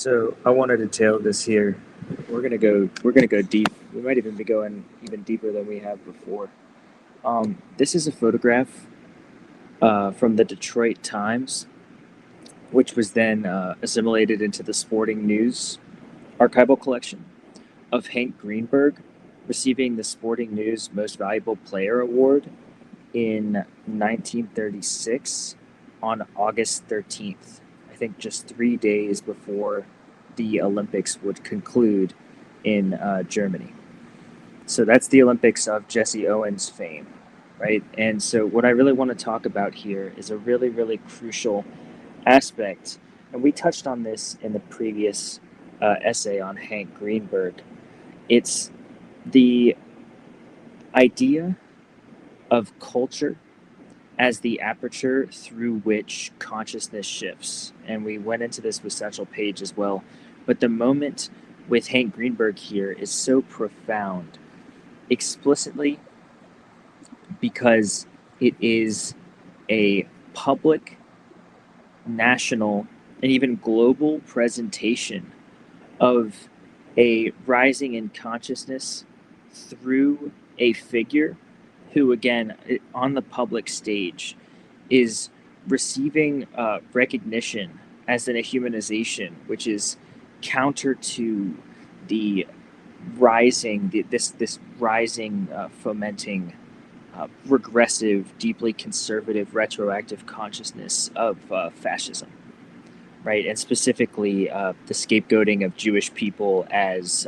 So I want to detail this here. We're gonna go deep. We might even be going even deeper than we have before. This is a photograph from the Detroit Times, which was then assimilated into the Sporting News archival collection of Hank Greenberg receiving the Sporting News Most Valuable Player Award in 1936 on August 13th. I think just 3 days before the Olympics would conclude in Germany. So that's the Olympics of Jesse Owens fame, right? And so what I really want to talk about here is a really, really crucial aspect. And we touched on this in the previous essay on Hank Greenberg. It's the idea of culture as the aperture through which consciousness shifts. And we went into this with Satchel Paige as well. But the moment with Hank Greenberg here is so profound, explicitly because it is a public, national, and even global presentation of a rising in consciousness through a figure who, again, on the public stage, is receiving recognition as in a humanization, which is counter to the this rising, fomenting, regressive, deeply conservative, retroactive consciousness of fascism, right? And specifically the scapegoating of Jewish people as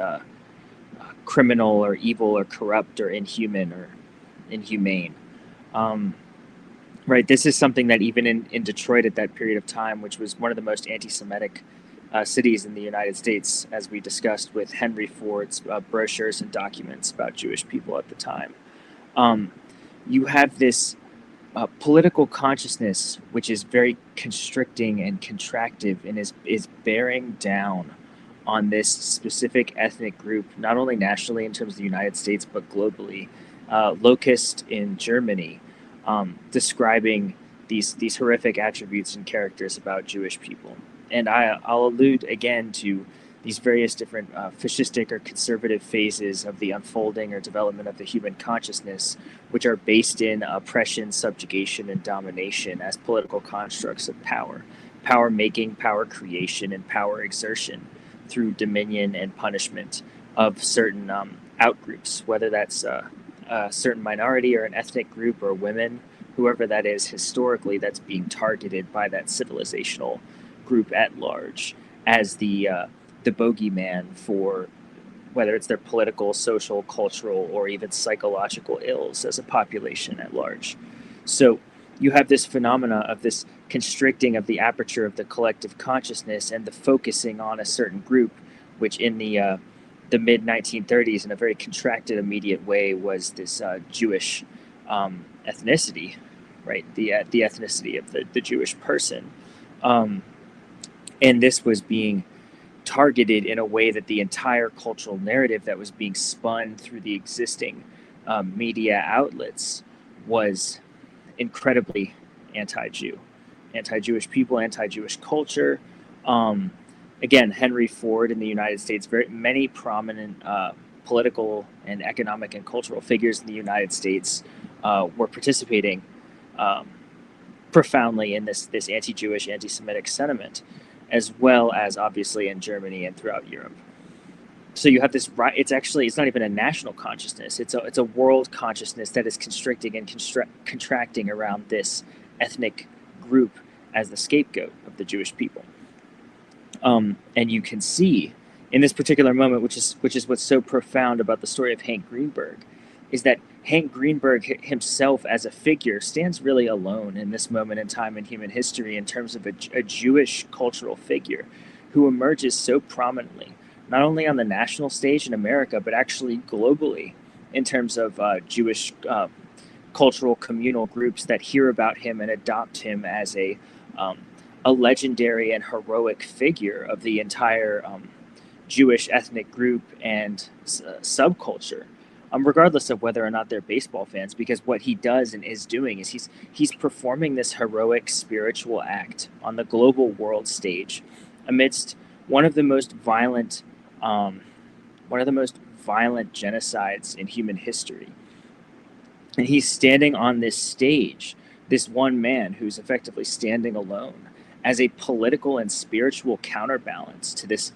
criminal or evil or corrupt or inhuman or inhumane. Right, this is something that even in Detroit at that period of time, which was one of the most anti-Semitic cities in the United States, as we discussed with Henry Ford's brochures and documents about Jewish people at the time, you have this political consciousness, which is very constricting and contractive and is bearing down on this specific ethnic group, not only nationally in terms of the United States, but globally. Locust in Germany, describing these horrific attributes and characters about Jewish people. And I'll allude again to these various different fascistic or conservative phases of the unfolding or development of the human consciousness, which are based in oppression, subjugation, and domination as political constructs of power, power making, power creation, and power exertion through dominion and punishment of certain outgroups, whether that's a certain minority or an ethnic group or women, whoever that is historically, that's being targeted by that civilizational group at large as the bogeyman for whether it's their political, social, cultural, or even psychological ills as a population at large. So you have this phenomena of this constricting of the aperture of the collective consciousness and the focusing on a certain group, which in the mid 1930s, in a very contracted, immediate way, was this Jewish ethnicity, right? The ethnicity of the Jewish person, and this was being targeted in a way that the entire cultural narrative that was being spun through the existing media outlets was incredibly anti-Jew, anti-Jewish people, anti-Jewish culture. Again, Henry Ford in the United States, very many prominent political and economic and cultural figures in the United States were participating profoundly in this anti-Jewish, anti-Semitic sentiment, as well as obviously in Germany and throughout Europe. So you have this. It's not even a national consciousness. It's a world consciousness that is constricting and contracting around this ethnic group as the scapegoat of the Jewish people. And you can see in this particular moment, which is what's so profound about the story of Hank Greenberg, is that Hank Greenberg himself as a figure stands really alone in this moment in time in human history in terms of a Jewish cultural figure who emerges so prominently, not only on the national stage in America, but actually globally in terms of Jewish cultural communal groups that hear about him and adopt him as a legendary and heroic figure of the entire Jewish ethnic group and subculture, regardless of whether or not they're baseball fans, because what he does and is doing is he's performing this heroic spiritual act on the global world stage amidst one of the most violent, um, one of the most violent genocides in human history. And he's standing on this stage, this one man who's effectively standing alone as a political and spiritual counterbalance to this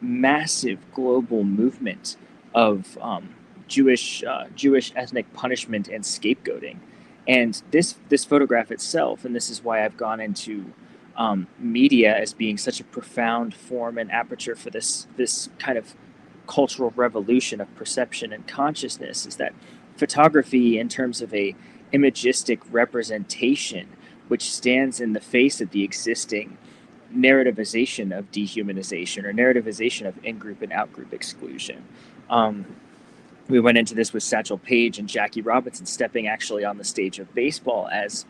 massive global movement of Jewish ethnic punishment and scapegoating. And this photograph itself, and this is why I've gone into media as being such a profound form and aperture for this kind of cultural revolution of perception and consciousness, is that photography, in terms of a imagistic representation, which stands in the face of the existing narrativization of dehumanization or narrativization of in-group and out-group exclusion. We went into this with Satchel Paige and Jackie Robinson stepping actually on the stage of baseball as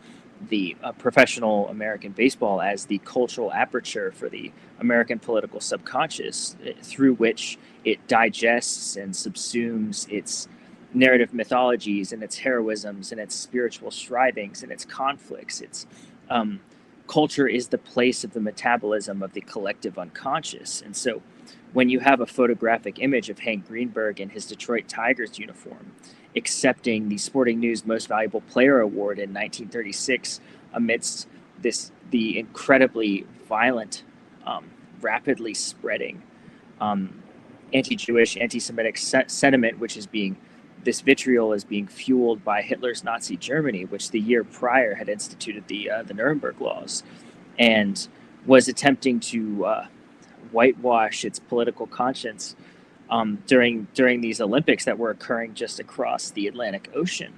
the professional American baseball as the cultural aperture for the American political subconscious, through which it digests and subsumes its narrative mythologies and its heroisms and its spiritual strivings and its conflicts. Its culture is the place of the metabolism of the collective unconscious. And so when you have a photographic image of Hank Greenberg in his Detroit Tigers uniform accepting the Sporting News Most Valuable Player Award in 1936 amidst the incredibly violent, rapidly spreading anti-Jewish, anti-Semitic sentiment, which is this vitriol is being fueled by Hitler's Nazi Germany, which the year prior had instituted the Nuremberg laws, and was attempting to whitewash its political conscience during these Olympics that were occurring just across the Atlantic Ocean.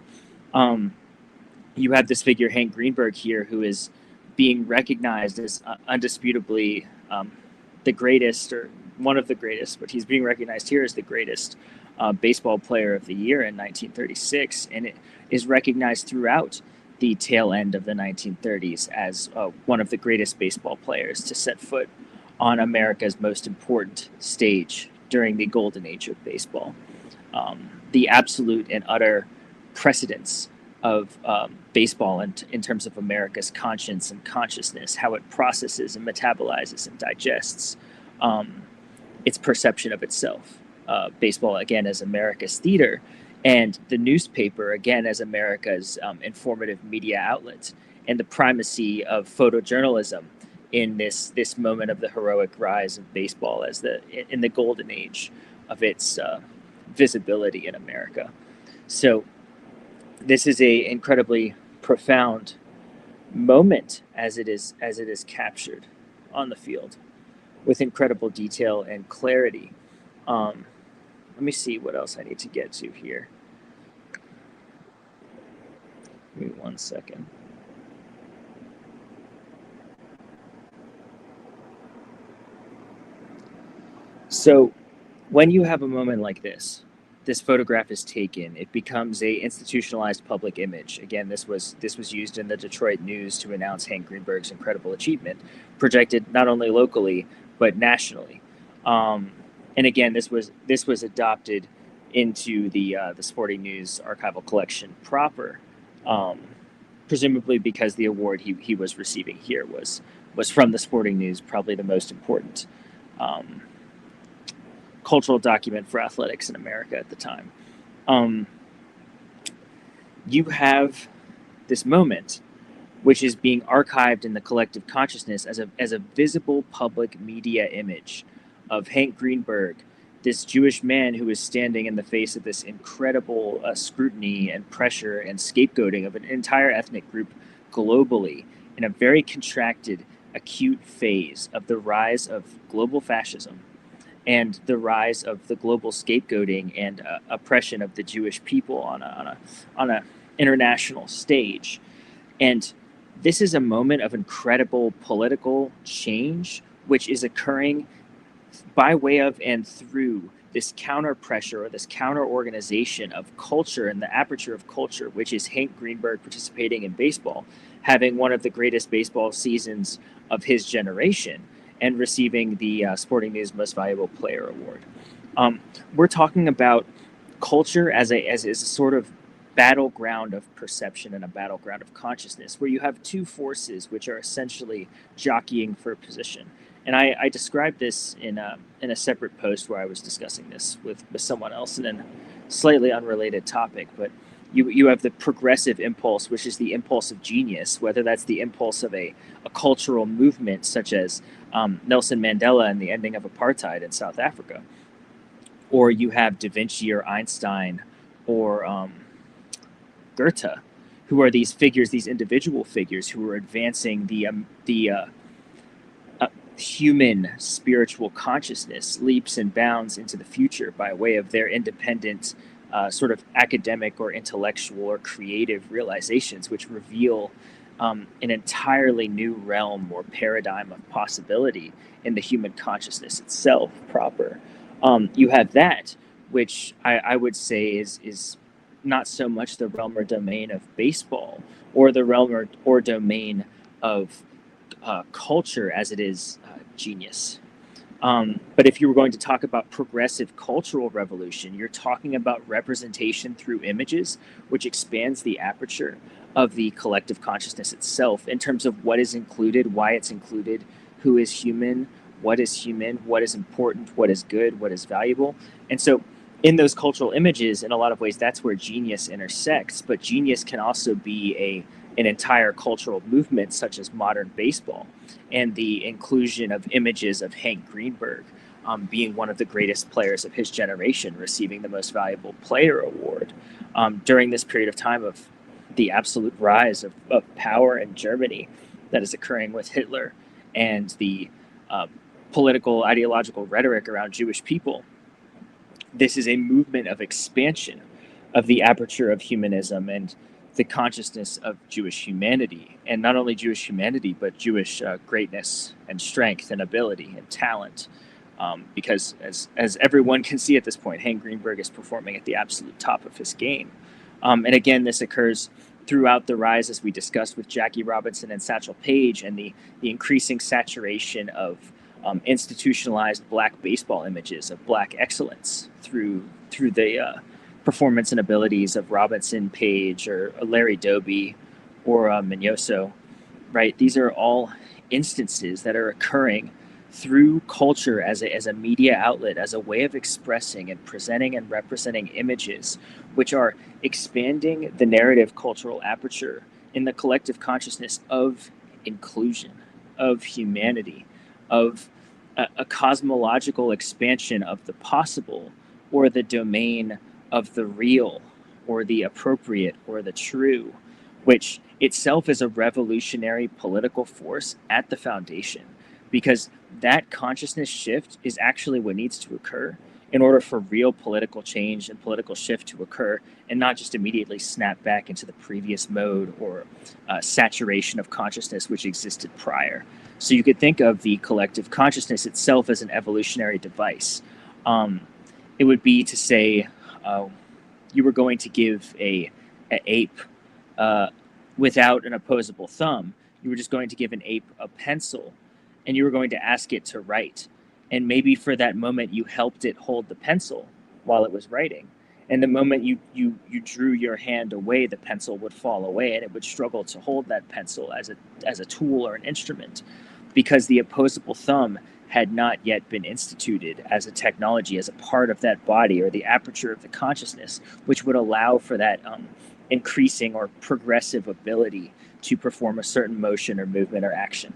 You have this figure, Hank Greenberg, here, who is being recognized as undisputably the greatest, or one of the greatest, but he's being recognized here as the greatest baseball player of the year in 1936, and it is recognized throughout the tail end of the 1930s as one of the greatest baseball players to set foot on America's most important stage during the golden age of baseball. The absolute and utter precedence of baseball in terms of America's conscience and consciousness, how it processes and metabolizes and digests its perception of itself. Baseball, again, as America's theater, and the newspaper, again, as America's informative media outlet, and the primacy of photojournalism in this moment of the heroic rise of baseball as in the golden age of its visibility in America. So this is a incredibly profound moment as it is captured on the field with incredible detail and clarity. Let me see what else I need to get to here. Give me 1 second. So when you have a moment like this photograph is taken, it becomes a institutionalized public image. Again, this was used in the Detroit News to announce Hank Greenberg's incredible achievement, projected not only locally but nationally. And again, this was adopted into the Sporting News archival collection proper, presumably because the award he was receiving here was from the Sporting News, probably the most important cultural document for athletics in America at the time. You have this moment, which is being archived in the collective consciousness as a visible public media image of Hank Greenberg, this Jewish man who is standing in the face of this incredible scrutiny and pressure and scapegoating of an entire ethnic group globally in a very contracted, acute phase of the rise of global fascism and the rise of the global scapegoating and oppression of the Jewish people on a international stage. And this is a moment of incredible political change, which is occurring by way of and through this counter pressure or this counter organization of culture and the aperture of culture, which is Hank Greenberg participating in baseball, having one of the greatest baseball seasons of his generation, and receiving the Sporting News Most Valuable Player Award. We're talking about culture as a sort of battleground of perception and a battleground of consciousness, where you have two forces which are essentially jockeying for position. And I described this in a separate post where I was discussing this with someone else in a slightly unrelated topic. But you have the progressive impulse, which is the impulse of genius, whether that's the impulse of a cultural movement such as Nelson Mandela and the ending of apartheid in South Africa, or you have Da Vinci or Einstein or Goethe, who are these figures, these individual figures who are advancing the human spiritual consciousness leaps and bounds into the future by way of their independent sort of academic or intellectual or creative realizations, which reveal an entirely new realm or paradigm of possibility in the human consciousness itself proper. You have that, which I would say is not so much the realm or domain of baseball or the realm or domain of culture as it is genius. But if you were going to talk about progressive cultural revolution, you're talking about representation through images, which expands the aperture of the collective consciousness itself in terms of what is included, why it's included, who is human, what is important, what is good, what is valuable. And so in those cultural images, in a lot of ways, that's where genius intersects. But genius can also be an entire cultural movement, such as modern baseball, and the inclusion of images of Hank Greenberg being one of the greatest players of his generation, receiving the Most Valuable Player award during this period of time of the absolute rise of power in Germany that is occurring with Hitler and the political ideological rhetoric around Jewish people. This is a movement of expansion of the aperture of humanism and the consciousness of Jewish humanity, and not only Jewish humanity, but Jewish greatness and strength and ability and talent. Because as everyone can see at this point, Hank Greenberg is performing at the absolute top of his game. And again, this occurs throughout the rise, as we discussed with Jackie Robinson and Satchel Paige, and the increasing saturation of institutionalized black baseball images of black excellence through the performance and abilities of Robinson, Page, or Larry Doby, or Mignoso, right? These are all instances that are occurring through culture as a media outlet, as a way of expressing and presenting and representing images, which are expanding the narrative cultural aperture in the collective consciousness of inclusion, of humanity, of a cosmological expansion of the possible or the domain of the real or the appropriate or the true, which itself is a revolutionary political force at the foundation, because that consciousness shift is actually what needs to occur in order for real political change and political shift to occur, and not just immediately snap back into the previous mode or saturation of consciousness which existed prior. So you could think of the collective consciousness itself as an evolutionary device. It would be to say you were going to give an ape without an opposable thumb. You were just going to give an ape a pencil, and you were going to ask it to write. And maybe for that moment, you helped it hold the pencil while it was writing. And the moment you drew your hand away, the pencil would fall away, and it would struggle to hold that pencil as a tool or an instrument, because the opposable thumb had not yet been instituted as a technology, as a part of that body or the aperture of the consciousness, which would allow for that increasing or progressive ability to perform a certain motion or movement or action.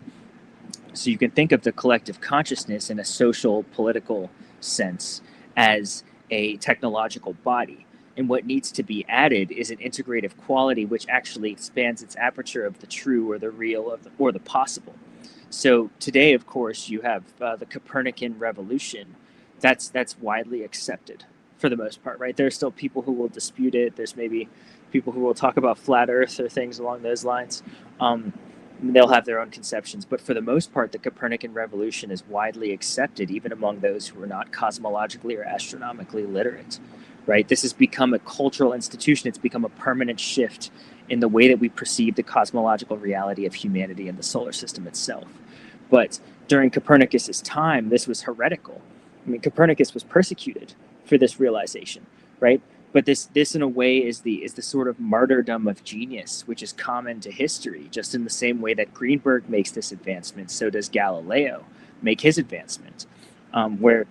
So you can think of the collective consciousness in a social, political sense as a technological body. And what needs to be added is an integrative quality which actually expands its aperture of the true or the real or the possible. So today, of course, you have the Copernican revolution. That's widely accepted for the most part, right? There are still people who will dispute it. There's maybe people who will talk about flat Earth or things along those lines. They'll have their own conceptions, but for the most part, the Copernican revolution is widely accepted, even among those who are not cosmologically or astronomically literate, right? This has become a cultural institution. It's become a permanent shift in the way that we perceive the cosmological reality of humanity and the solar system itself. But during Copernicus's time, this was heretical. I mean, Copernicus was persecuted for this realization, right? But this in a way is the sort of martyrdom of genius, which is common to history, just in the same way that Greenberg makes this advancement, so does Galileo. make his advancement, where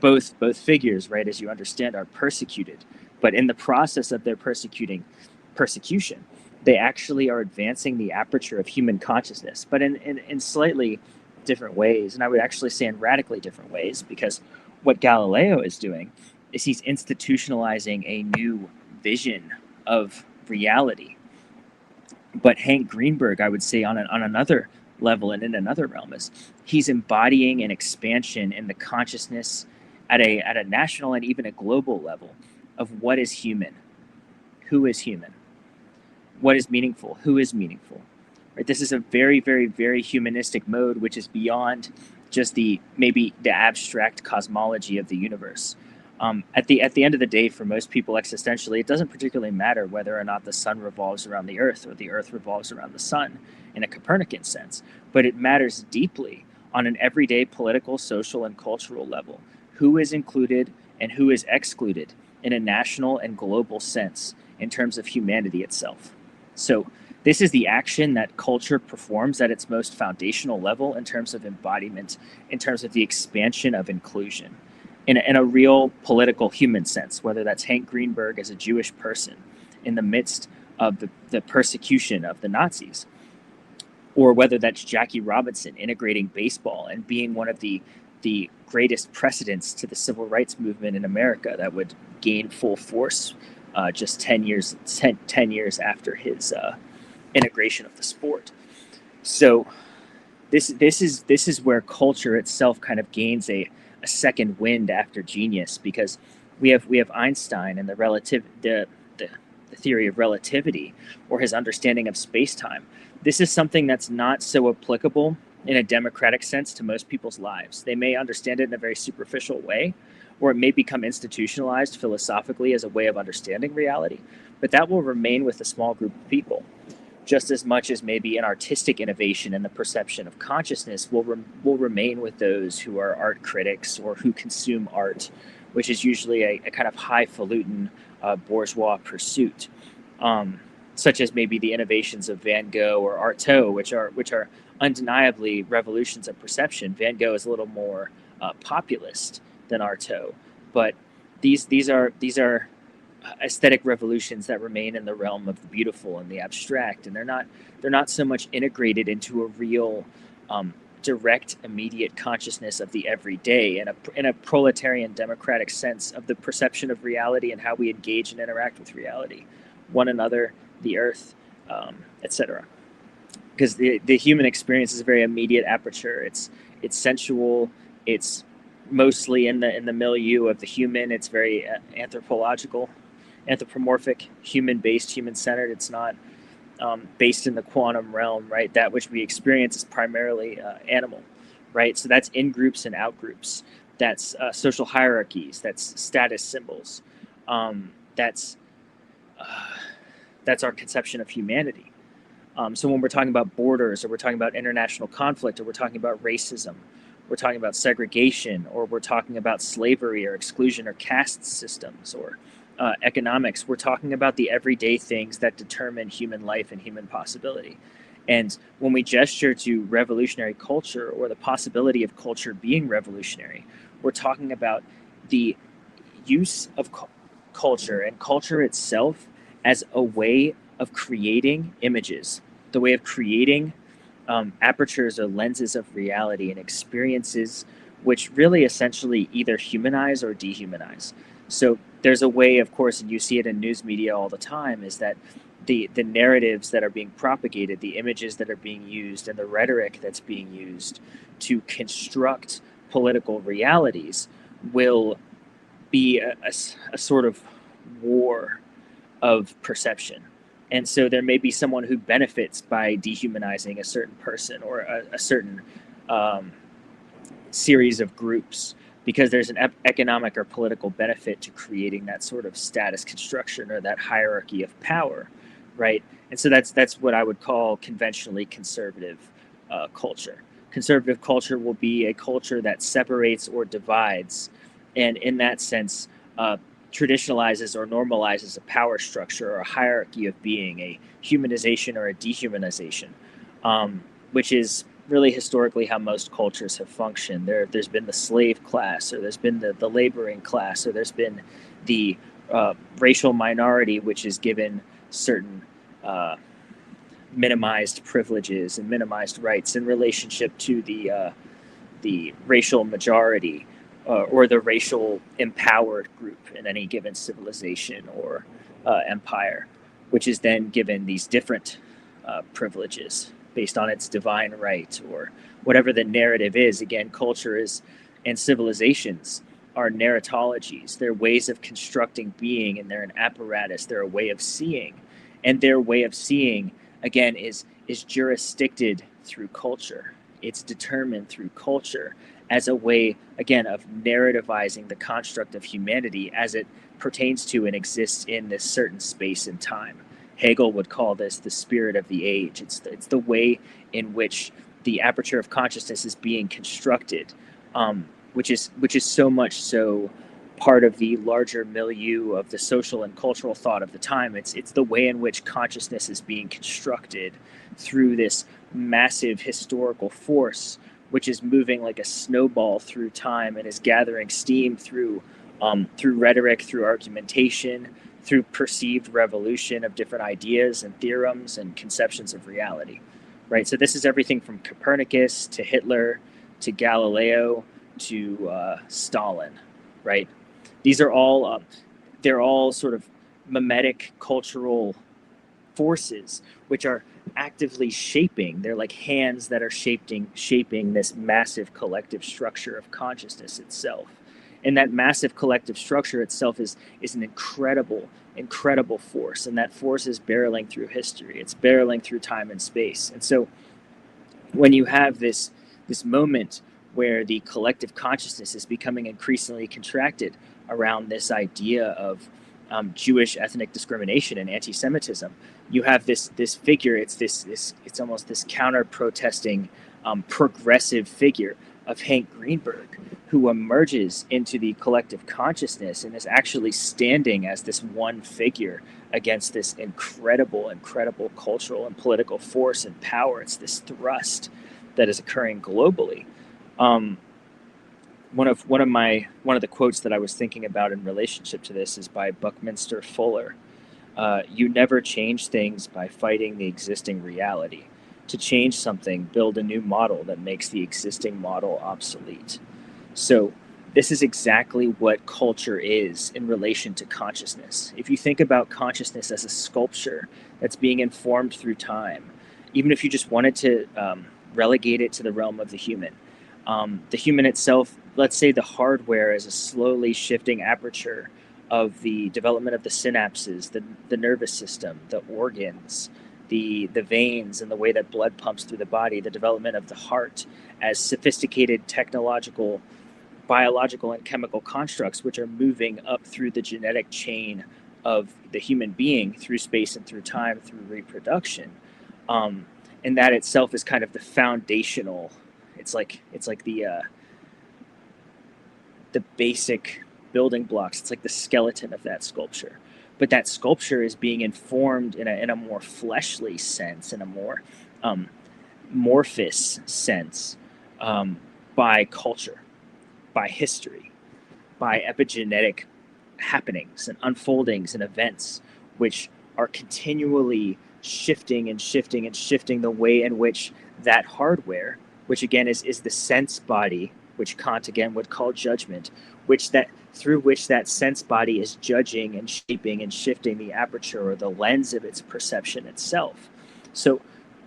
both figures, right, as you understand, are persecuted, but in the process of their persecution, they actually are advancing the aperture of human consciousness, but in slightly different ways. And I would actually say in radically different ways, because what Galileo is doing is he's institutionalizing a new vision of reality. But Hank Greenberg, I would say, on another level and in another realm, is he's embodying an expansion in the consciousness at a national and even a global level of what is human, who is human, what is meaningful, who is meaningful. Right? This is a very, very, very humanistic mode, which is beyond just maybe the abstract cosmology of the universe. At the end of the day, for most people existentially, it doesn't particularly matter whether or not the sun revolves around the earth or the earth revolves around the sun in a Copernican sense, but it matters deeply on an everyday political, social, and cultural level. Who is included and who is excluded in a national and global sense in terms of humanity itself. So this is the action that culture performs at its most foundational level in terms of embodiment, in terms of the expansion of inclusion, in a real political human sense, whether that's Hank Greenberg as a Jewish person in the midst of the persecution of the Nazis, or whether that's Jackie Robinson integrating baseball and being one of the greatest precedents to the civil rights movement in America that would gain full force just 10 years after his integration of the sport. So this is where culture itself kind of gains a second wind after genius, because we have Einstein and the theory of relativity, or his understanding of space-time. This is something that's not so applicable in a democratic sense to most people's lives. They may understand it in a very superficial way, or it may become institutionalized philosophically as a way of understanding reality, but that will remain with a small group of people, just as much as maybe an artistic innovation in the perception of consciousness will remain with those who are art critics or who consume art, which is usually a kind of highfalutin bourgeois pursuit, such as maybe the innovations of Van Gogh or Artaud, which are undeniably revolutions of perception. Van Gogh is a little more populist than Artaud, but these are aesthetic revolutions that remain in the realm of the beautiful and the abstract, and they're not so much integrated into a real direct, immediate consciousness of the everyday in a proletarian democratic sense of the perception of reality and how we engage and interact with reality, one another, the earth, etc. Because the human experience is a very immediate aperture. It's sensual. It's mostly in the milieu of the human. It's very anthropomorphic, human-based, human-centered. It's not based in the quantum realm, right? That which we experience is primarily animal, right? So that's in groups and out groups. That's social hierarchies. That's status symbols. That's our conception of humanity. So when we're talking about borders, or we're talking about international conflict, or we're talking about racism, we're talking about segregation, or we're talking about slavery or exclusion or caste systems, or economics, we're talking about the everyday things that determine human life and human possibility. And when we gesture to revolutionary culture, or the possibility of culture being revolutionary, we're talking about the use of culture and culture itself as a way of creating images, the way of creating apertures or lenses of reality and experiences which really essentially either humanize or dehumanize. So there's a way, of course, and you see it in news media all the time, is that the narratives that are being propagated, the images that are being used, and the rhetoric that's being used to construct political realities will be a sort of war of perception. And so there may be someone who benefits by dehumanizing a certain person or a certain series of groups, because there's an economic or political benefit to creating that sort of status construction or that hierarchy of power, right? And so that's what I would call conventionally conservative culture. Conservative culture will be a culture that separates or divides, and in that sense, traditionalizes or normalizes a power structure or a hierarchy of being, a humanization or a dehumanization, which is really historically how most cultures have functioned. There's been the slave class, or there's been the laboring class, or there's been the racial minority, which is given certain minimized privileges and minimized rights in relationship to the racial majority, or the racial empowered group in any given civilization or empire, which is then given these different privileges based on its divine right or whatever the narrative is. Again, culture is, and civilizations are narratologies. They're ways of constructing being, and they're an apparatus. They're a way of seeing, and their way of seeing, again, is jurisdicted through culture. It's determined through culture as a way, again, of narrativizing the construct of humanity as it pertains to and exists in this certain space and time. Hegel would call this the spirit of the age. It's the way in which the aperture of consciousness is being constructed, which is so much so part of the larger milieu of the social and cultural thought of the time. It's the way in which consciousness is being constructed through this massive historical force, which is moving like a snowball through time and is gathering steam through rhetoric, through argumentation, through perceived revolution of different ideas and theorems and conceptions of reality, right? So this is everything from Copernicus to Hitler to Galileo to Stalin, right? These are all they're all sort of mimetic cultural forces which are actively shaping. They're like hands that are shaping this massive collective structure of consciousness itself. And that massive collective structure itself is an incredible force, and that force is barreling through history. It's barreling through time and space. And so when you have this moment where the collective consciousness is becoming increasingly contracted around this idea of Jewish ethnic discrimination and anti-Semitism, you have this figure. It's almost this counter-protesting progressive figure of Hank Greenberg, who emerges into the collective consciousness and is actually standing as this one figure against this incredible cultural and political force and power. It's this thrust that is occurring globally. One of the quotes that I was thinking about in relationship to this is by Buckminster Fuller. You never change things by fighting the existing reality. To change something, build a new model that makes the existing model obsolete. So this is exactly what culture is in relation to consciousness. If you think about consciousness as a sculpture that's being informed through time, even if you just wanted to relegate it to the realm of the human itself, let's say the hardware is a slowly shifting aperture of the development of the synapses, the nervous system, the organs, the veins, and the way that blood pumps through the body, the development of the heart as sophisticated technological, biological, and chemical constructs which are moving up through the genetic chain of the human being through space and through time, through reproduction. And that itself is kind of the foundational, it's like the basic building blocks. It's like the skeleton of that sculpture. But that sculpture is being informed in a more fleshly sense, in a more amorphous sense, by culture, by history, by epigenetic happenings and unfoldings and events, which are continually shifting the way in which that hardware, which again is the sense body, which Kant again would call judgment, through which that sense body is judging and shaping and shifting the aperture or the lens of its perception itself. So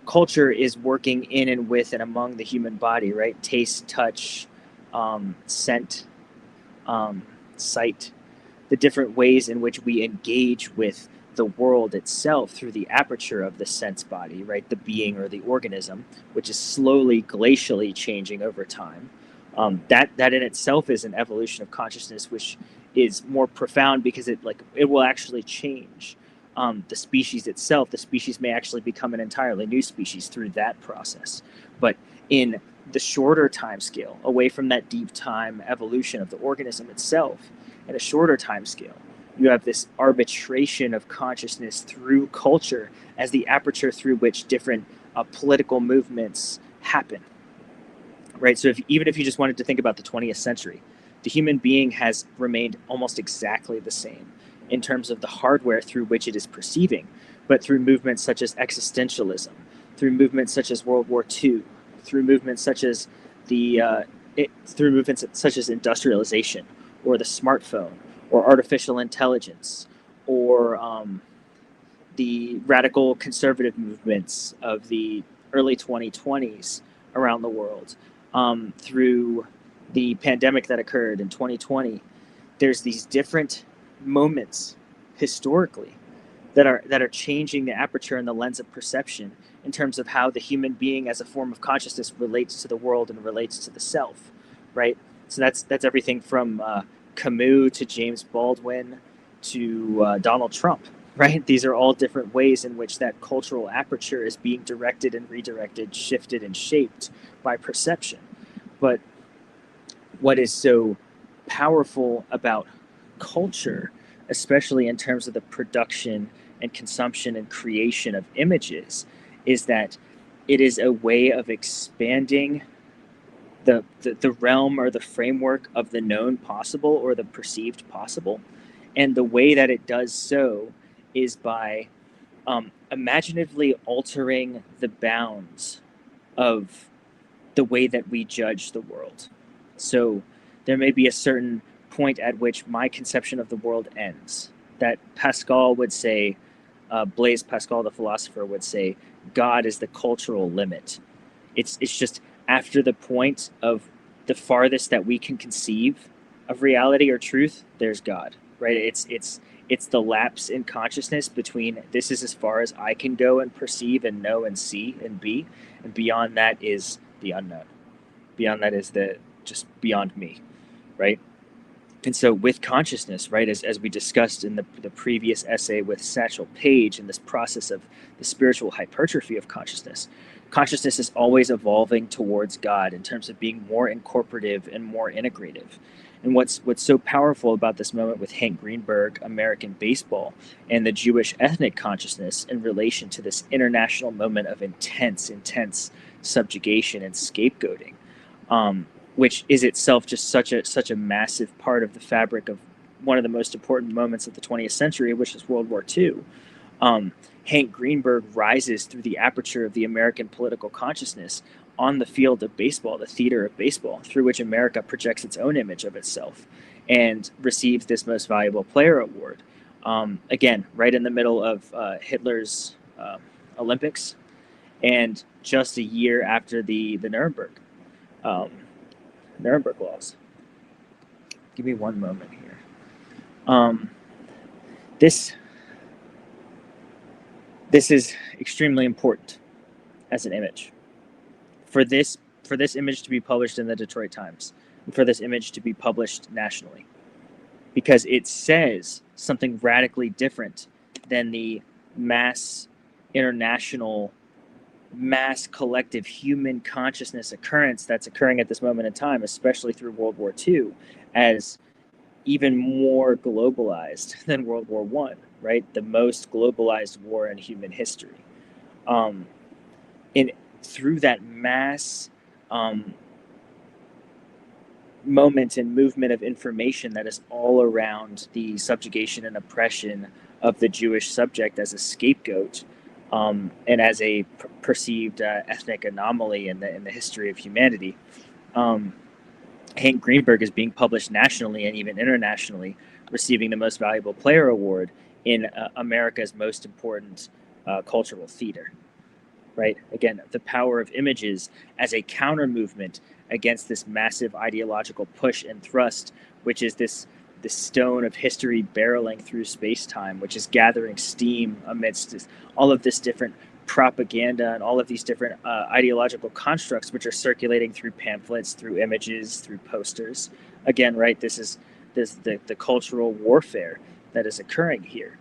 culture is working in and with and among the human body, right? Taste, touch, scent, sight, the different ways in which we engage with the world itself through the aperture of the sense body, right? The being or the organism, which is slowly, glacially changing over time. That in itself is an evolution of consciousness, which is more profound because it will actually change the species itself. The species may actually become an entirely new species through that process. But in the shorter time scale, away from that deep time evolution of the organism itself, at a shorter time scale, you have this arbitration of consciousness through culture as the aperture through which different political movements happen, right? So even if you just wanted to think about the 20th century, the human being has remained almost exactly the same in terms of the hardware through which it is perceiving, but through movements such as existentialism, through movements such as World War II, through movements such as through movements such as industrialization, or the smartphone, or artificial intelligence, or the radical conservative movements of the early 2020s around the world, through the pandemic that occurred in 2020. There's these different moments historically that are changing the aperture and the lens of perception in terms of how the human being as a form of consciousness relates to the world and relates to the self, right? So that's everything from Camus to James Baldwin to Donald Trump, right? These are all different ways in which that cultural aperture is being directed and redirected, shifted and shaped by perception. But what is so powerful about culture, especially in terms of the production and consumption and creation of images, is that it is a way of expanding the realm or the framework of the known possible or the perceived possible. And the way that it does so is by imaginatively altering the bounds of the way that we judge the world. So there may be a certain point at which my conception of the world ends. That Pascal would say, Blaise Pascal, the philosopher, would say, God is the cultural limit. It's just after the point of the farthest that we can conceive of reality or truth, there's God, right? It's the lapse in consciousness between this is as far as I can go and perceive and know and see and be, and beyond that is the unknown. Beyond that is the just beyond me, right? And so with consciousness, right, as we discussed in the previous essay with Satchel Paige, in this process of the spiritual hypertrophy of consciousness, consciousness is always evolving towards God in terms of being more incorporative and more integrative. And what's so powerful about this moment with Hank Greenberg, American baseball, and the Jewish ethnic consciousness in relation to this international moment of intense subjugation and scapegoating, which is itself just such a massive part of the fabric of one of the most important moments of the 20th century, which is World War II. Hank Greenberg rises through the aperture of the American political consciousness on the field of baseball, the theater of baseball, through which America projects its own image of itself and receives this Most Valuable Player award. Again, right in the middle of Hitler's Olympics, and just a year after the Nuremberg laws. Give me one moment here. This is extremely important as an image. For this image to be published in the Detroit Times, and for this image to be published nationally, because it says something radically different than the mass international, mass collective human consciousness occurrence that's occurring at this moment in time, especially through World War II, as even more globalized than World War I, right? The most globalized war in human history. And through that mass moment and movement of information that is all around the subjugation and oppression of the Jewish subject as a scapegoat, and as a perceived ethnic anomaly in the history of humanity, Hank Greenberg is being published nationally and even internationally, receiving the Most Valuable Player award in America's most important cultural theater. Right? Again, the power of images as a counter movement against this massive ideological push and thrust, which is this stone of history barreling through space-time, which is gathering steam amidst all of this different propaganda and all of these different ideological constructs, which are circulating through pamphlets, through images, through posters. Again, right? This is the cultural warfare that is occurring here,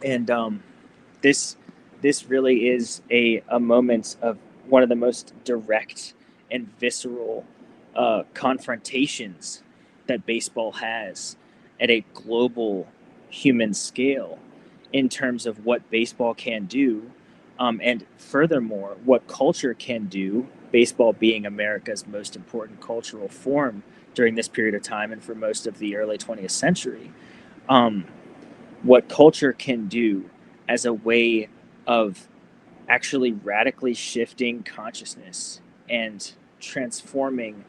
and this really is a moment of one of the most direct and visceral confrontations that baseball has at a global human scale in terms of what baseball can do And furthermore, what culture can do, baseball being America's most important cultural form during this period of time and for most of the early 20th century, um, what culture can do as a way of actually radically shifting consciousness and transforming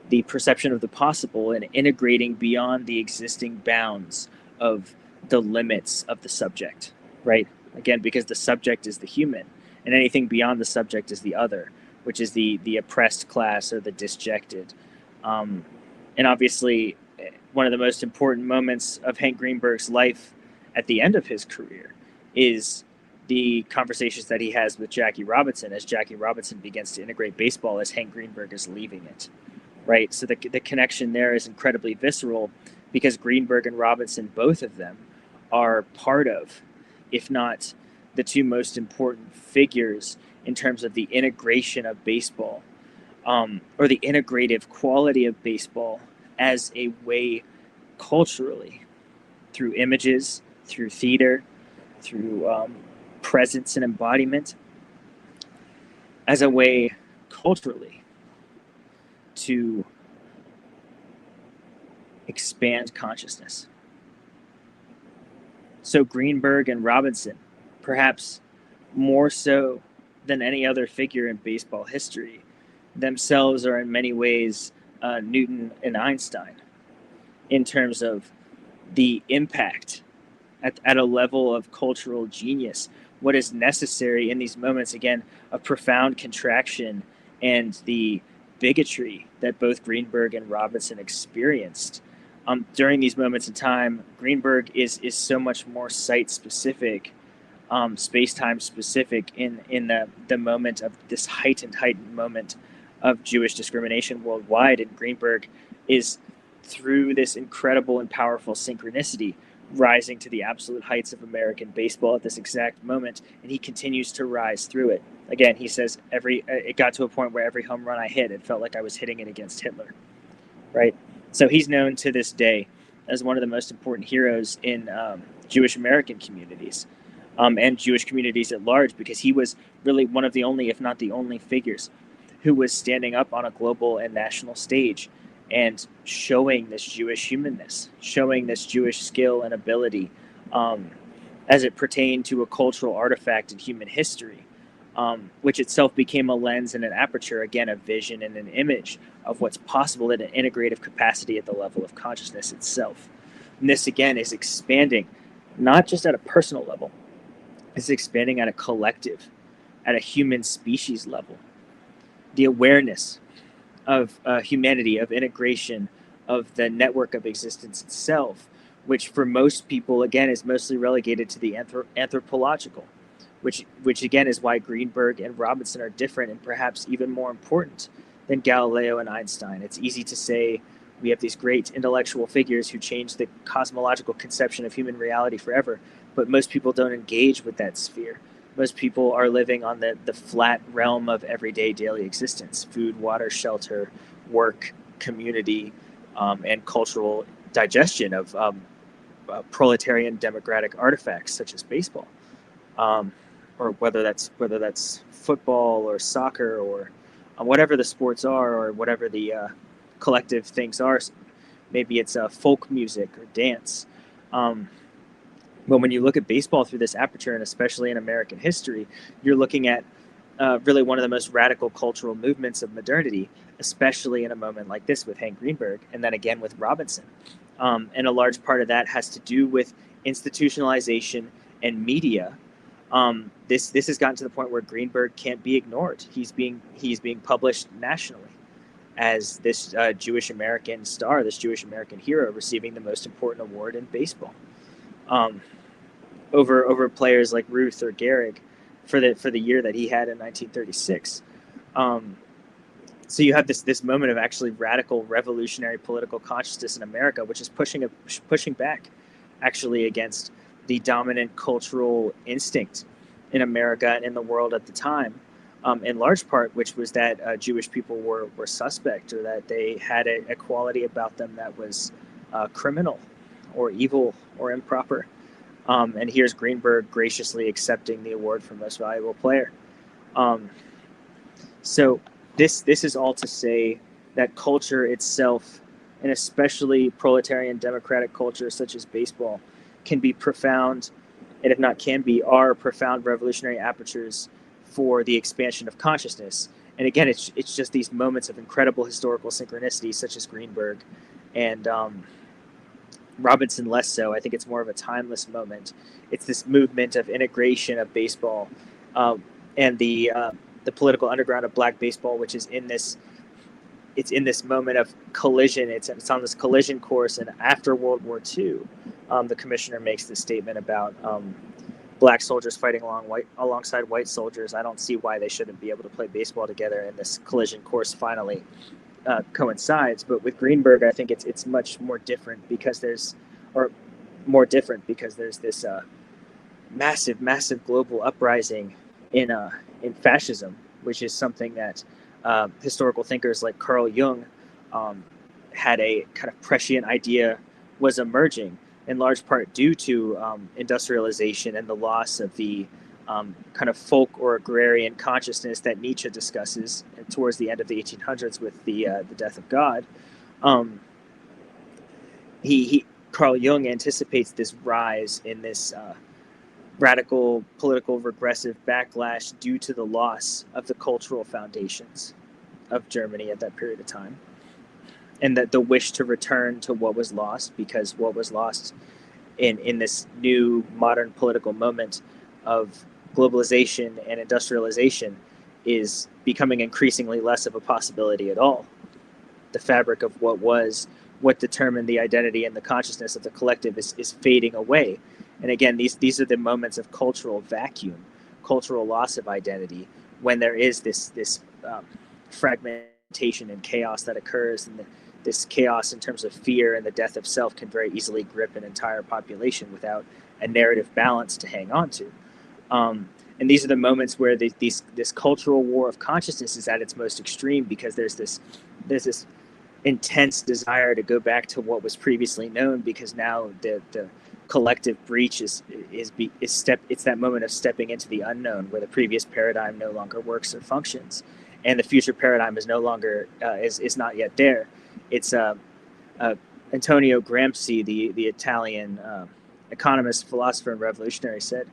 the perception of the possible and integrating beyond the existing bounds of the limits of the subject, right? Again, because the subject is the human, and anything beyond the subject is the other, which is the oppressed class or the disjected. Um, and obviously, one of the most important moments of Hank Greenberg's life at the end of his career is the conversations that he has with Jackie Robinson as Jackie Robinson begins to integrate baseball as Hank Greenberg is leaving it, right? So the connection there is incredibly visceral because Greenberg and Robinson, both of them, are part of, if not the two most important figures in terms of the integration of baseball, or the integrative quality of baseball as a way culturally, through images, through theater, through presence and embodiment, as a way culturally to expand consciousness. So Greenberg and Robinson, perhaps more so than any other figure in baseball history, themselves are in many ways Newton and Einstein in terms of the impact at a level of cultural genius, what is necessary in these moments, again, of profound contraction and the bigotry that both Greenberg and Robinson experienced. During these moments in time, Greenberg is so much more site specific, space time specific in the moment of this heightened moment of Jewish discrimination worldwide. And Greenberg is, through this incredible and powerful synchronicity, rising to the absolute heights of American baseball at this exact moment, and he continues to rise through it. Again, he says it got to a point where every home run I hit, it felt like I was hitting it against Hitler, right? So he's known to this day as one of the most important heroes in Jewish American communities, and Jewish communities at large, because he was really one of the only, if not the only, figures who was standing up on a global and national stage and showing this Jewish humanness, showing this Jewish skill and ability, as it pertained to a cultural artifact in human history, which itself became a lens and an aperture, again, a vision and an image of what's possible in an integrative capacity at the level of consciousness itself. And this, again, is expanding, not just at a personal level, it's expanding at a collective, at a human species level. The awareness of humanity, of integration, of the network of existence itself, which for most people, again, is mostly relegated to the anthropological, which again is why Greenberg and Robinson are different and perhaps even more important than Galileo and Einstein. It's easy to say we have these great intellectual figures who changed the cosmological conception of human reality forever, but most people don't engage with that sphere. Most people are living on the flat realm of everyday daily existence: food, water, shelter, work, community, and cultural digestion of proletarian democratic artifacts such as baseball, or whether that's football or soccer or whatever the sports are, or whatever the collective things are. Maybe it's folk music or dance. But when you look at baseball through this aperture, and especially in American history, you're looking at really one of the most radical cultural movements of modernity, especially in a moment like this with Hank Greenberg, and then again with Robinson. And a large part of that has to do with institutionalization and media. This has gotten to the point where Greenberg can't be ignored. He's being published nationally as this Jewish American star, this Jewish American hero, receiving the most important award in baseball. Over players like Ruth or Gehrig for the year that he had in 1936. So you have this moment of actually radical revolutionary political consciousness in America, which is pushing back actually against the dominant cultural instinct in America and in the world at the time, in large part, which was that Jewish people were suspect, or that they had a quality about them that was criminal or evil or improper. And here's Greenberg graciously accepting the award for most valuable player. Um, so this is all to say that culture itself, and especially proletarian democratic culture such as baseball, can be profound, and if not can be, are profound revolutionary apertures for the expansion of consciousness. And again, it's just these moments of incredible historical synchronicity, such as Greenberg, and Robinson less so. I think it's more of a timeless moment. It's this movement of integration of baseball, um, and the political underground of black baseball, which is in this. It's in this moment of collision. It's on this collision course, and after World War II, the commissioner makes this statement about black soldiers fighting alongside white soldiers. I don't see why they shouldn't be able to play baseball together, and this collision course finally coincides. But with Greenberg, I think it's much more different because there's this massive global uprising in fascism, which is something that historical thinkers like Carl Jung um, had a kind of prescient idea was emerging, in large part due to industrialization and the loss of the kind of folk or agrarian consciousness that Nietzsche discusses towards the end of the 1800s with the death of God. Um, he Carl Jung anticipates this rise in this radical political regressive backlash due to the loss of the cultural foundations of Germany at that period of time, and that the wish to return to what was lost, because what was lost in this new modern political moment of globalization and industrialization is becoming increasingly less of a possibility at all. The fabric of what determined the identity and the consciousness of the collective is fading away. And again, these are the moments of cultural vacuum, cultural loss of identity, when there is this fragmentation and chaos that occurs, and this chaos in terms of fear and the death of self can very easily grip an entire population without a narrative balance to hang on to. And these are the moments where this cultural war of consciousness is at its most extreme, because there's this intense desire to go back to what was previously known, because now the collective breach is it's that moment of stepping into the unknown, where the previous paradigm no longer works or functions, and the future paradigm is no longer is not yet there. It's Antonio Gramsci, the Italian economist, philosopher, and revolutionary, said,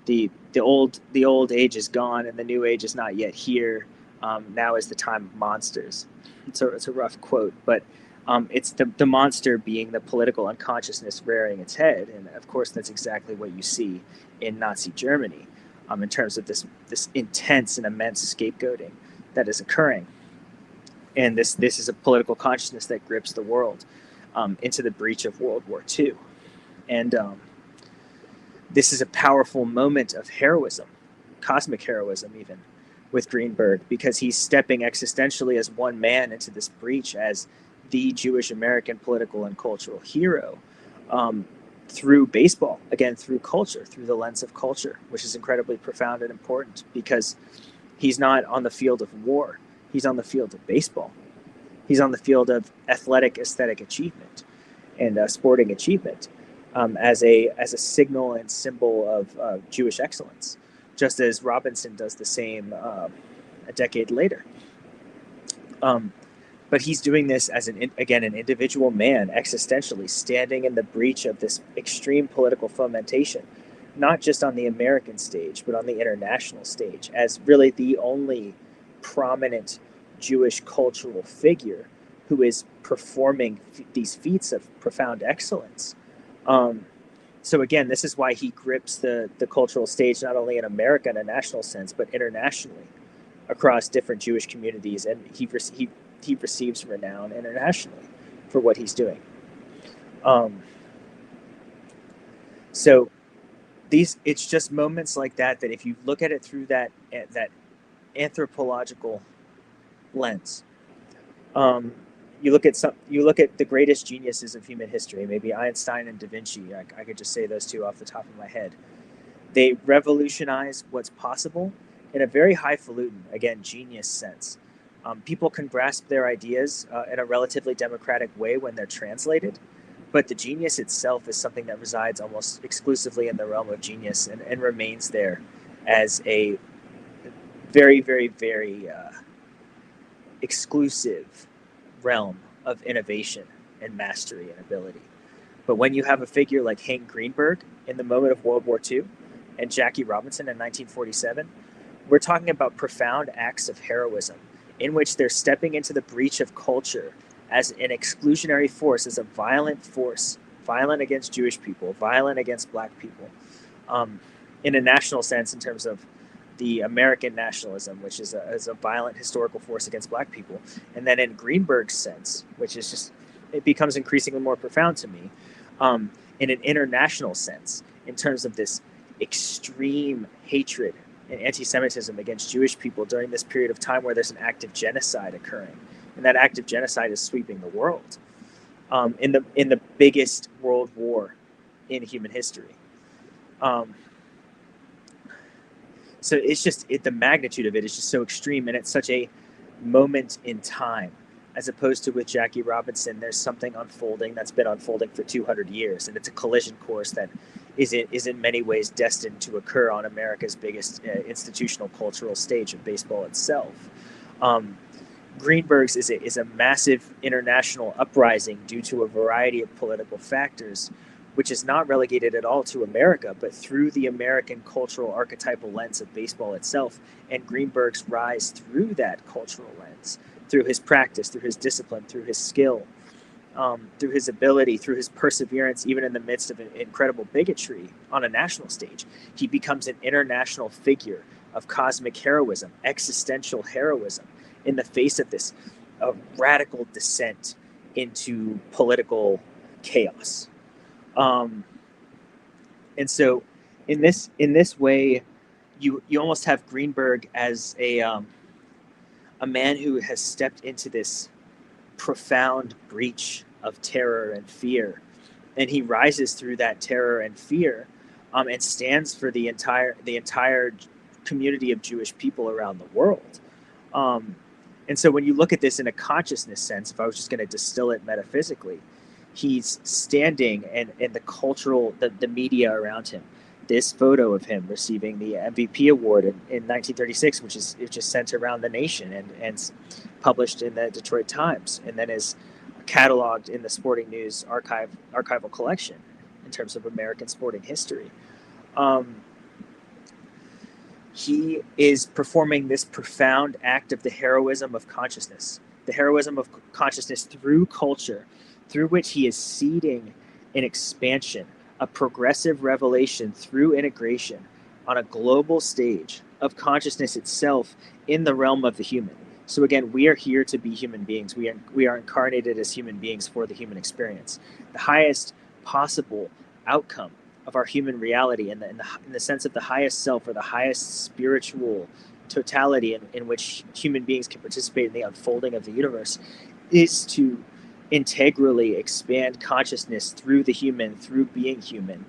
the old age is gone and the new age is not yet here. Now is the time of monsters. It's a rough quote, but it's the monster being the political unconsciousness rearing its head, and of course that's exactly what you see in Nazi Germany, in terms of this intense and immense scapegoating that is occurring, and this is a political consciousness that grips the world into the breach of World War II, and this is a powerful moment of heroism, cosmic heroism even, with Greenberg, because he's stepping existentially as one man into this breach as the Jewish American political and cultural hero, through baseball, again, through culture, through the lens of culture, which is incredibly profound and important, because he's not on the field of war. He's on the field of baseball. He's on the field of athletic, aesthetic achievement and sporting achievement, as a signal and symbol of Jewish excellence, just as Robinson does the same a decade later. But he's doing this as an individual man, existentially standing in the breach of this extreme political fomentation, not just on the American stage, but on the international stage, as really the only prominent Jewish cultural figure who is performing these feats of profound excellence. So again, this is why he grips the cultural stage, not only in America in a national sense, but internationally across different Jewish communities, and he receives renown internationally for what he's doing. So it's just moments like that if you look at it through that anthropological lens, you look at the greatest geniuses of human history, maybe Einstein and Da Vinci. I could just say those two off the top of my head. They revolutionize what's possible in a very highfalutin, again, genius sense. People can grasp their ideas in a relatively democratic way when they're translated, but the genius itself is something that resides almost exclusively in the realm of genius and remains there as a very, very, very exclusive realm of innovation and mastery and ability. But when you have a figure like Hank Greenberg in the moment of World War II and Jackie Robinson in 1947, we're talking about profound acts of heroism in which they're stepping into the breach of culture as an exclusionary force, as a violent force, violent against Jewish people, violent against black people, in a national sense, in terms of the American nationalism, which is a violent historical force against black people. And then in Greenberg's sense, which is just, it becomes increasingly more profound to me, in an international sense, in terms of this extreme hatred and anti-Semitism against Jewish people during this period of time where there's an active genocide occurring. And that active genocide is sweeping the world in the biggest world war in human history. So it's just the magnitude of it is just so extreme, and it's such a moment in time, as opposed to with Jackie Robinson. There's something unfolding that's been unfolding for 200 years, and it's a collision course that is in many ways destined to occur on America's biggest institutional cultural stage of baseball itself. Greenberg's is a massive international uprising due to a variety of political factors, which is not relegated at all to America, but through the American cultural archetypal lens of baseball itself, and Greenberg's rise through that cultural lens, through his practice, through his discipline, through his skill, through his ability, through his perseverance, even in the midst of an incredible bigotry on a national stage. He becomes an international figure of cosmic heroism, existential heroism, in the face of this radical descent into political chaos. And so in this way, you almost have Greenberg as a man who has stepped into this profound breach of terror and fear, and he rises through that terror and fear, and stands for the entire community of Jewish people around the world. And so when you look at this in a consciousness sense, if I was just going to distill it metaphysically, he's standing, and the cultural, the media around him. This photo of him receiving the MVP award in 1936, which is sent around the nation and published in the Detroit Times, and then is cataloged in the Sporting News archival collection in terms of American sporting history. He is performing this profound act of the heroism of consciousness through culture, through which he is seeding an expansion, a progressive revelation through integration on a global stage of consciousness itself in the realm of the human. So again, we are here to be human beings. We are incarnated as human beings for the human experience. The highest possible outcome of our human reality in the sense of the highest self, or the highest spiritual totality in which human beings can participate in the unfolding of the universe, is to integrally expand consciousness through the human, through being human,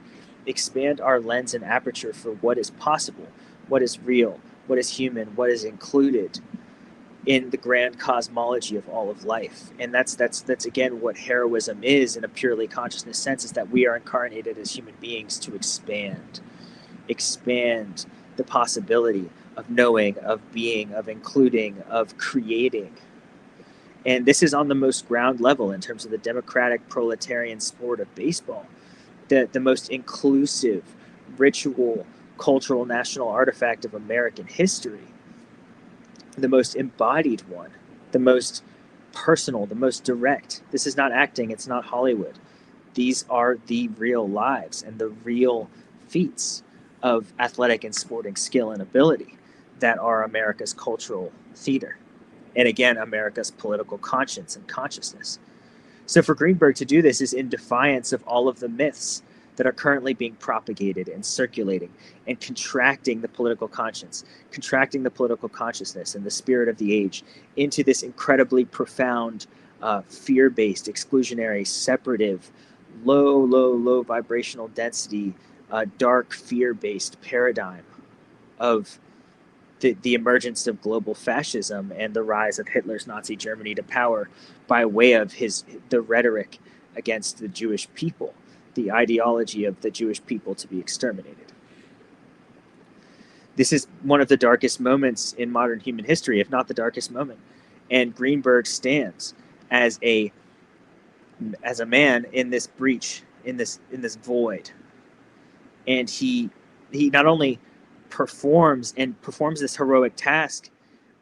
expand our lens and aperture for what is possible, what is real, what is human, what is included in the grand cosmology of all of life. And that's again what heroism is in a purely consciousness sense, is that we are incarnated as human beings to expand the possibility of knowing, of being, of including, of creating. And this is on the most ground level in terms of the democratic proletarian sport of baseball, the most inclusive ritual, cultural, national artifact of American history, the most embodied one, the most personal, the most direct. This is not acting, it's not Hollywood. These are the real lives and the real feats of athletic and sporting skill and ability that are America's cultural theater. And again, America's political conscience and consciousness. So for Greenberg to do this is in defiance of all of the myths that are currently being propagated and circulating and contracting the political conscience, contracting the political consciousness and the spirit of the age into this incredibly profound, fear-based, exclusionary, separative, low vibrational density, dark fear-based paradigm of the emergence of global fascism and the rise of Hitler's Nazi Germany to power by way of the rhetoric against the Jewish people, the ideology of the Jewish people to be exterminated. This is one of the darkest moments in modern human history, if not the darkest moment. And Greenberg stands as a man in this breach, in this void. And he not only performs this heroic task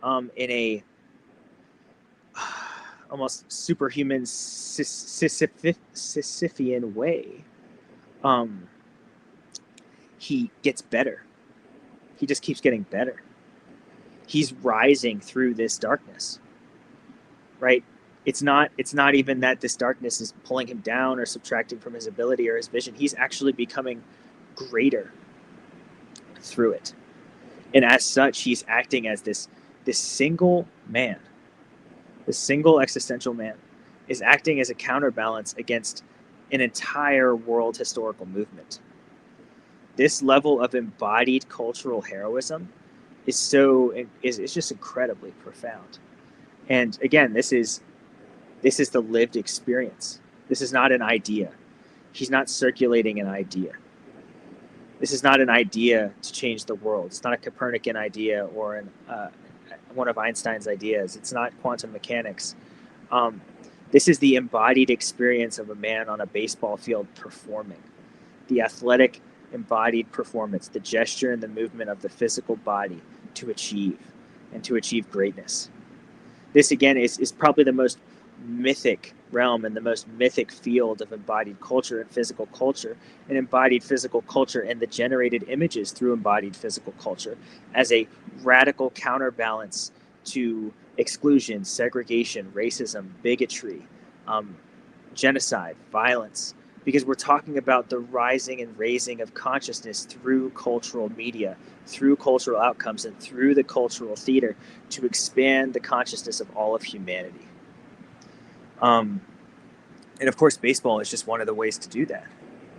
in a almost superhuman Sisyphean way. He gets better. He just keeps getting better. He's rising through this darkness, right? It's not even that this darkness is pulling him down or subtracting from his ability or his vision. He's actually becoming greater through it. And as such, he's acting as this single man. This single existential man is acting as a counterbalance against an entire world historical movement. This level of embodied cultural heroism is just incredibly profound. And again, this is the lived experience. This is not an idea. He's not circulating an idea. This is not an idea to change the world. It's not a Copernican idea or one of Einstein's ideas. It's not quantum mechanics. This is the embodied experience of a man on a baseball field performing. The athletic embodied performance, the gesture and the movement of the physical body to achieve greatness. This, again, is probably the most mythic realm and the most mythic field of embodied culture and physical culture, and embodied physical culture and the generated images through embodied physical culture as a radical counterbalance to exclusion, segregation, racism, bigotry, genocide, violence, because we're talking about the rising and raising of consciousness through cultural media, through cultural outcomes, and through the cultural theater to expand the consciousness of all of humanity. And of course, baseball is just one of the ways to do that.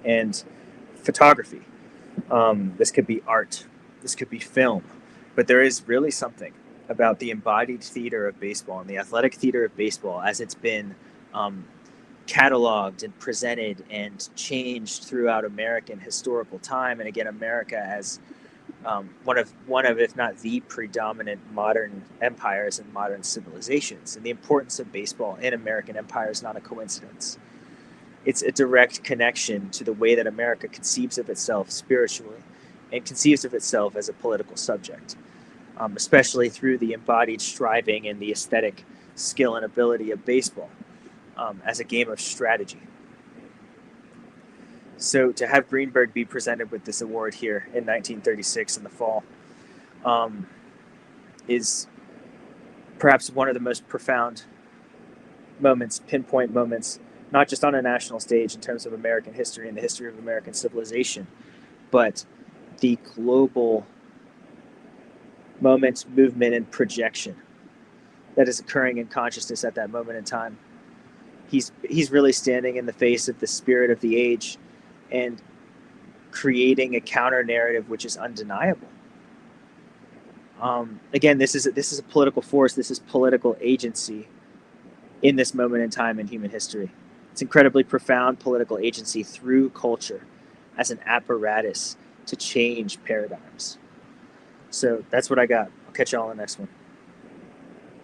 And photography. This could be art. This could be film. But there is really something about the embodied theater of baseball and the athletic theater of baseball as it's been cataloged and presented and changed throughout American historical time. And again, America as one of, if not the predominant modern empires and modern civilizations. And the importance of baseball in American empire is not a coincidence. It's a direct connection to the way that America conceives of itself spiritually and conceives of itself as a political subject, especially through the embodied striving and the aesthetic skill and ability of baseball as a game of strategy. So to have Greenberg be presented with this award here in 1936 in the fall is perhaps one of the most profound moments, pinpoint moments, not just on a national stage in terms of American history and the history of American civilization, but the global moment, movement, and projection that is occurring in consciousness at that moment in time. He's really standing in the face of the spirit of the age and creating a counter narrative which is undeniable. Again, this is a political force. This is political agency in this moment in time in human history. It's incredibly profound political agency through culture as an apparatus to change paradigms. So that's what I got. I'll catch y'all on the next one.